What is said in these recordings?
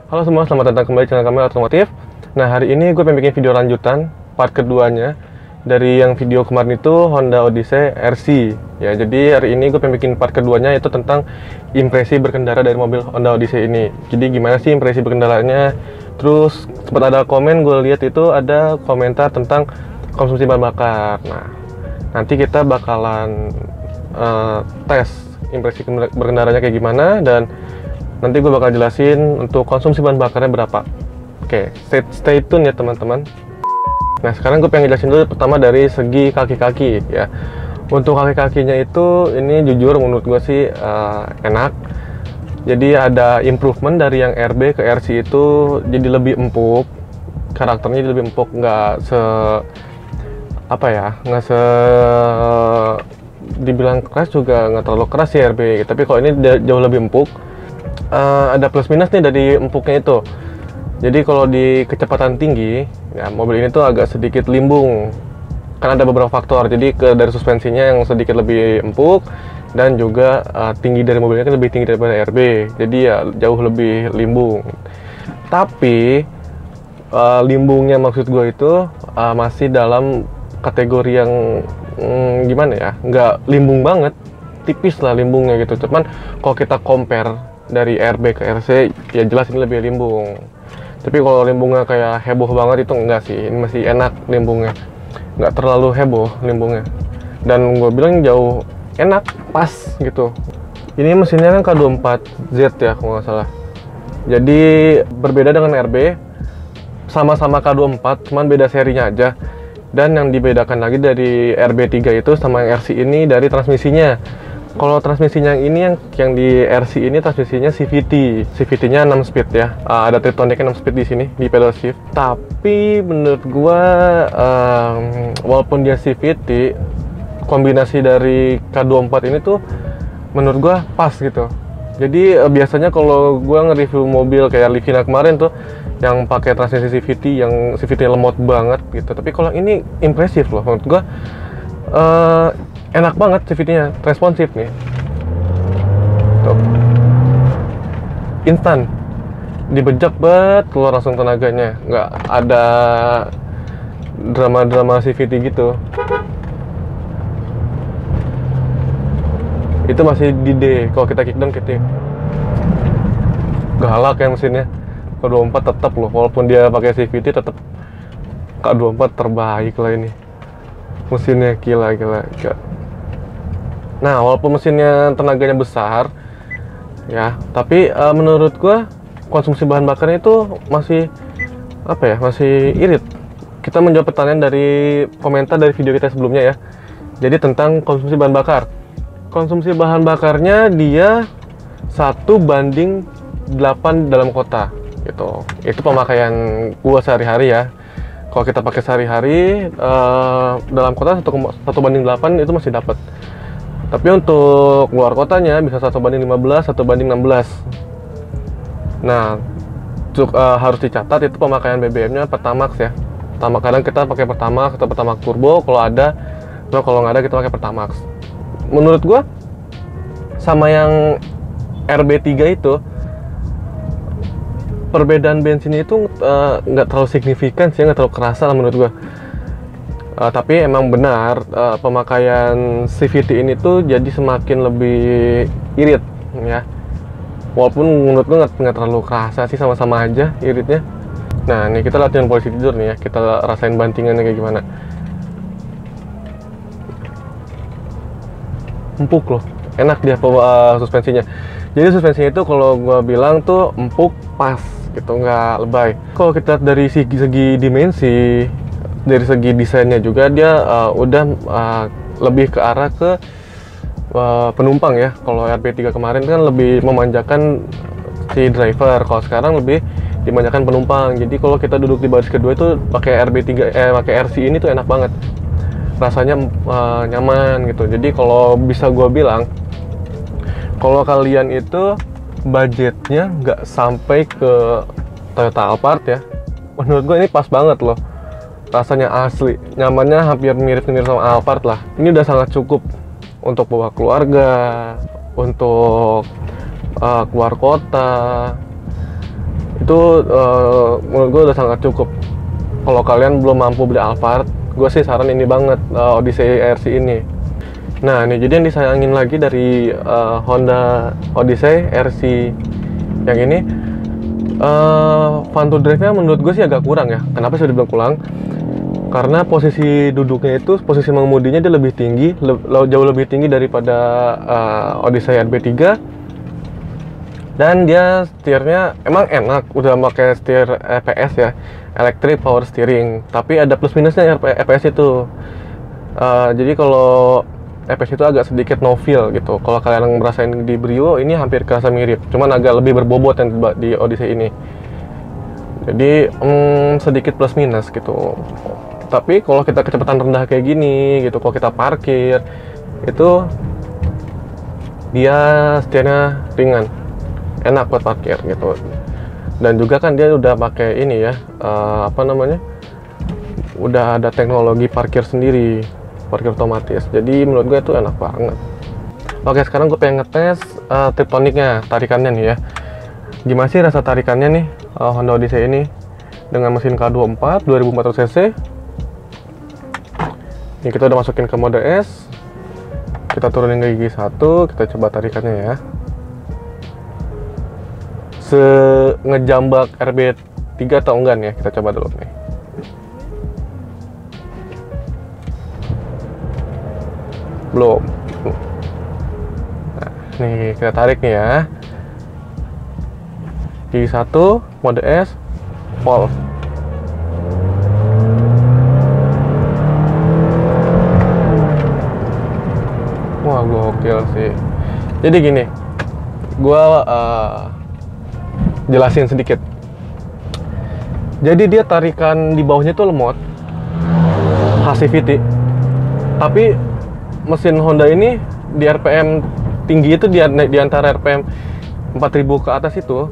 Halo semua, selamat datang kembali di channel kami Otomotif. Nah, hari ini gue pengen bikin video lanjutan, part keduanya dari yang video kemarin itu Honda Odyssey RC. Ya, jadi hari ini gue pengen bikin part keduanya itu tentang impresi berkendara dari mobil Honda Odyssey ini. Jadi gimana sih impresi berkendaranya? Terus sempat ada komen, gue lihat itu ada komentar tentang konsumsi bahan bakar. Nah, nanti kita bakalan tes impresi berkendaranya kayak gimana, dan nanti gue bakal jelasin untuk konsumsi bahan bakarnya berapa. Oke, stay tune ya teman-teman. Nah, sekarang gue pengen jelasin dulu pertama dari segi kaki-kaki ya. Untuk kaki-kakinya itu, ini jujur menurut gue sih enak. Jadi ada improvement dari yang RB ke RC itu, jadi lebih empuk. Karakternya jadi lebih empuk, nggak dibilang keras juga nggak terlalu keras sih RB. Tapi kalau ini jauh lebih empuk. Ada plus minus nih dari empuknya itu. Jadi kalau di kecepatan tinggi, ya mobil ini tuh agak sedikit limbung. Kan ada beberapa faktor. Jadi dari suspensinya yang sedikit lebih empuk, dan juga tinggi dari mobilnya kan lebih tinggi daripada RB. Jadi ya jauh lebih limbung. Tapi limbungnya maksud gue itu masih dalam kategori yang gimana ya? Nggak limbung banget, tipis lah limbungnya gitu. Cuman kalau kita compare dari RB ke RC, ya jelas ini lebih limbung. Tapi kalau limbungnya kayak heboh banget itu enggak sih, ini masih enak limbungnya, nggak terlalu heboh limbungnya. Dan gue bilang jauh enak, pas gitu. Ini mesinnya kan K24Z ya kalau nggak salah. Jadi berbeda dengan RB, sama-sama K24, cuman beda serinya aja. Dan yang dibedakan lagi dari RB3 itu sama yang RC ini dari transmisinya. Kalau transmisinya yang ini, yang di RC ini transmisinya CVT. CVT-nya 6 speed ya. Ada triptoniknya 6 speed di sini di pedal shift. Tapi menurut gua walaupun dia CVT, kombinasi dari K24 ini tuh menurut gua pas gitu. Jadi biasanya kalau gua nge-review mobil kayak Livina kemarin tuh yang pakai transmisi CVT, yang CVT lemot banget gitu. Tapi kalau ini impresif loh menurut gua. Enak banget CVT-nya, responsif nih. Tuh. Instan. Dibejak banget keluar langsung tenaganya. Nggak ada drama-drama CVT gitu. Itu masih di D. Kalau kita kickdown kita galak ya mesinnya. K24 tetap loh, walaupun dia pakai CVT tetap K24 terbaik lah ini. Mesinnya gila. Nah, walaupun mesinnya tenaganya besar ya, tapi menurut gua konsumsi bahan bakarnya itu masih masih irit. Kita menjawab pertanyaan dari komentar dari video kita sebelumnya ya. Jadi tentang konsumsi bahan bakar. Konsumsi bahan bakarnya dia 1:8 dalam kota gitu. Itu pemakaian gua sehari-hari ya. Kalau kita pakai sehari-hari dalam kota 1:8 itu masih dapat. Tapi untuk luar kotanya bisa 1:15, 1:16. Nah, harus dicatat itu pemakaian BBM-nya Pertamax ya. Kadang kita pakai Pertamax atau Pertamax Turbo kalau ada. Nah, kalau nggak ada kita pakai Pertamax. Menurut gua sama yang RB3 itu, perbedaan bensinnya itu nggak terlalu signifikan sih, nggak terlalu kerasa lah menurut gua. Tapi emang benar pemakaian CVT ini tuh jadi semakin lebih irit ya. Walaupun menurut gue nggak terlalu kerasa sih, sama-sama aja iritnya. Nah, ini kita latihan posisi tidur nih ya, kita rasain bantingannya kayak gimana. Empuk loh, enak dia suspensinya. Jadi suspensinya itu kalau gue bilang tuh empuk, pas gitu, nggak lebay. Kalau kita dari segi dimensi, dari segi desainnya juga dia udah lebih ke arah ke penumpang ya. Kalau RB3 kemarin kan lebih memanjakan si driver, kalau sekarang lebih dimanjakan penumpang. Jadi kalau kita duduk di baris kedua itu pakai pakai RC ini tuh enak banget. Rasanya nyaman gitu. Jadi kalau bisa gue bilang, kalau kalian itu budgetnya nggak sampai ke Toyota Alphard ya, menurut gue ini pas banget loh. Rasanya asli, nyamannya hampir mirip-mirip sama Alphard lah. Ini udah sangat cukup untuk bawa keluarga, untuk keluar kota, Itu menurut gue udah sangat cukup. Kalau kalian belum mampu beli Alphard, gue sih saran ini banget, Odyssey RC ini. Nah ini jadi yang disayangin lagi dari Honda Odyssey RC yang ini, fun to drive-nya menurut gue sih agak kurang ya. Kenapa sih dibilang kurang? Karena posisi duduknya itu, posisi mengemudinya dia lebih tinggi, jauh lebih tinggi daripada Odyssey RB3. Dan dia setirnya emang enak, udah pakai setir EPS ya, Electric Power Steering. Tapi ada plus minusnya EPS itu. Jadi kalau EPS itu agak sedikit no feel gitu. Kalau kalian merasain di Brio ini hampir kerasa mirip, cuman agak lebih berbobot yang di Odyssey ini. Jadi sedikit plus minus gitu. Tapi kalau kita kecepatan rendah kayak gini gitu, kalau kita parkir itu dia setirnya ringan, enak buat parkir gitu. Dan juga kan dia udah pakai ini ya, udah ada teknologi parkir sendiri, parkir otomatis. Jadi menurut gue itu enak banget. Oke, sekarang gue pengen ngetes Tiptoniknya, tarikannya nih ya. Gimana sih rasa tarikannya nih Honda Odyssey ini dengan mesin K24 2400 cc. Ini kita udah masukin ke mode S. Kita turunin ke gigi 1, kita coba tarikannya ya. Ngejambak RB3 atau enggak nih ya, kita coba dulu nih. Belum. Nah, nih kita tarik nih ya. Gigi 1, mode S, Pol. Wah, gokil sih. Jadi gini, gua jelasin sedikit. Jadi dia tarikan di bawahnya itu lemot, HCVT. Tapi mesin Honda ini di RPM tinggi itu, di antara RPM 4000 ke atas itu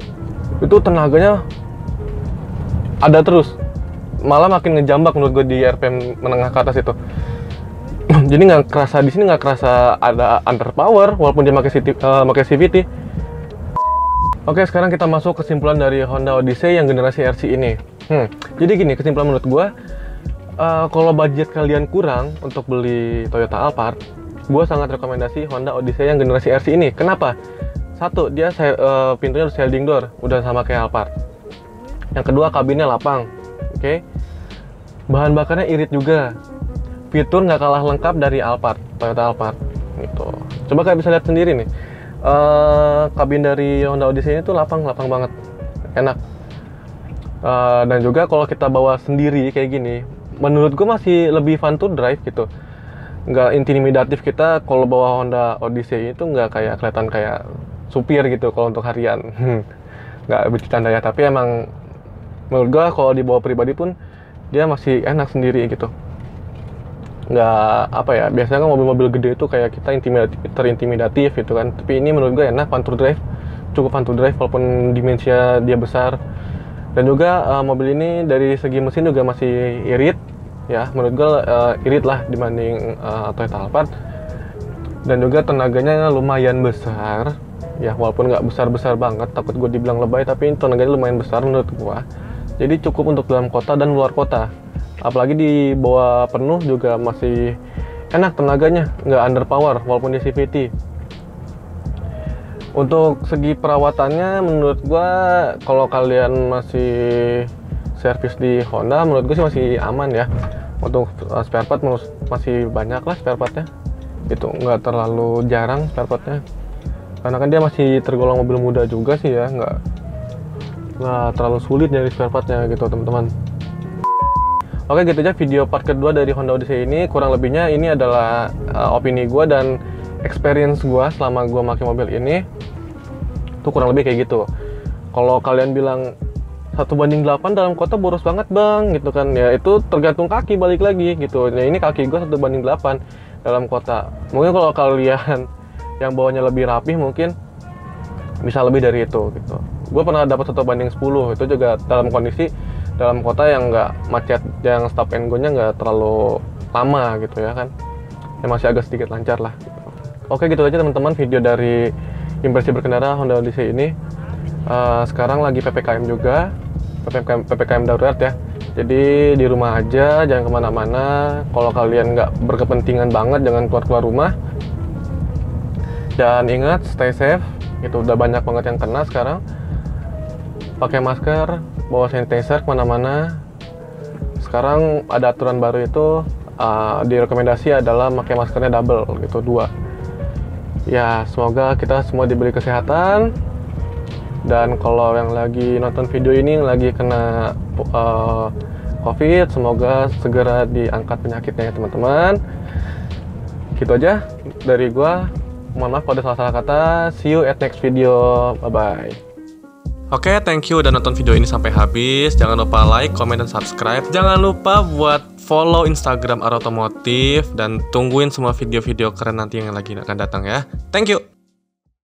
tenaganya ada terus. Malah makin ngejambak menurut gue di RPM menengah ke atas itu. Jadi nggak kerasa di sini, nggak kerasa ada underpower walaupun dia pakai CVT. Oke, sekarang kita masuk kesimpulan dari Honda Odyssey yang generasi RC ini. Jadi gini, kesimpulan menurut gue, kalau budget kalian kurang untuk beli Toyota Alphard, gue sangat rekomendasi Honda Odyssey yang generasi RC ini. Kenapa? Satu, dia pintunya sliding door, udah sama kayak Alphard. Yang kedua, kabinnya lapang. Oke. Bahan bakarnya irit juga. Fitur nggak kalah lengkap dari Alphard, Toyota Alphard gitu. Coba kalian bisa lihat sendiri nih, kabin dari Honda Odyssey ini tuh lapang banget, enak. Dan juga kalau kita bawa sendiri kayak gini, menurut gue masih lebih fun to drive gitu, nggak intimidatif. Kita kalau bawa Honda Odyssey itu nggak kayak kelihatan kayak supir gitu kalau untuk harian. Nggak bercanda ya, tapi emang menurut gue kalau dibawa pribadi pun dia masih enak sendiri gitu. Nggak biasanya kan mobil-mobil gede itu kayak kita terintimidatif gitu kan, tapi ini menurut gue enak, fun to drive, cukup fun to drive walaupun dimensinya dia besar. Dan juga mobil ini dari segi mesin juga masih irit ya, menurut gue irit lah dibanding Toyota Alphard. Dan juga tenaganya lumayan besar ya, walaupun nggak besar-besar banget, takut gue dibilang lebay, tapi tenaganya lumayan besar menurut gue. Jadi cukup untuk dalam kota dan luar kota. Apalagi di bawah penuh juga masih enak tenaganya, nggak underpower walaupun di CVT. Untuk segi perawatannya menurut gua, kalau kalian masih servis di Honda, menurut gua sih masih aman ya. Untuk spare part masih banyak lah spare partnya, itu nggak terlalu jarang spare partnya, karena kan dia masih tergolong mobil muda juga sih ya, nggak terlalu sulit nyari spare partnya gitu teman-teman. Oke, gitu aja video part kedua dari Honda Odyssey ini. Kurang lebihnya ini adalah opini gue dan experience gue selama gue pakai mobil ini. Tuh kurang lebih kayak gitu. Kalau kalian bilang 1:8 dalam kota boros banget bang gitu kan, ya itu tergantung kaki, balik lagi gitu. Nah ini kaki gue 1:8 dalam kota. Mungkin kalau kalian yang bawanya lebih rapih mungkin bisa lebih dari itu gitu. Gue pernah dapat 1:10, itu juga dalam kondisi dalam kota yang nggak macet, yang stop and go-nya nggak terlalu lama gitu ya kan, yang masih agak sedikit lancar lah gitu. Oke, gitu aja teman-teman video dari impresi berkendara Honda Odyssey ini. Sekarang lagi PPKM juga, PPKM darurat ya. Jadi di rumah aja, jangan kemana-mana. Kalau kalian nggak berkepentingan banget, jangan keluar-keluar rumah. Dan ingat, stay safe. Itu udah banyak banget yang kena sekarang. Pakai masker, bawa sanitizer kemana-mana. Sekarang ada aturan baru itu, direkomendasi adalah pakai maskernya double gitu, 2. Ya, semoga kita semua diberi kesehatan. Dan kalau yang lagi nonton video ini yang lagi kena COVID, semoga segera diangkat penyakitnya ya teman-teman. Gitu aja dari gua. Mohon maaf kalau ada salah-salah kata. See you at next video. Bye-bye. Oke, thank you udah nonton video ini sampai habis. Jangan lupa like, comment, dan subscribe. Jangan lupa buat follow Instagram Arah Otomotif. Dan tungguin semua video-video keren nanti yang lagi akan datang ya. Thank you.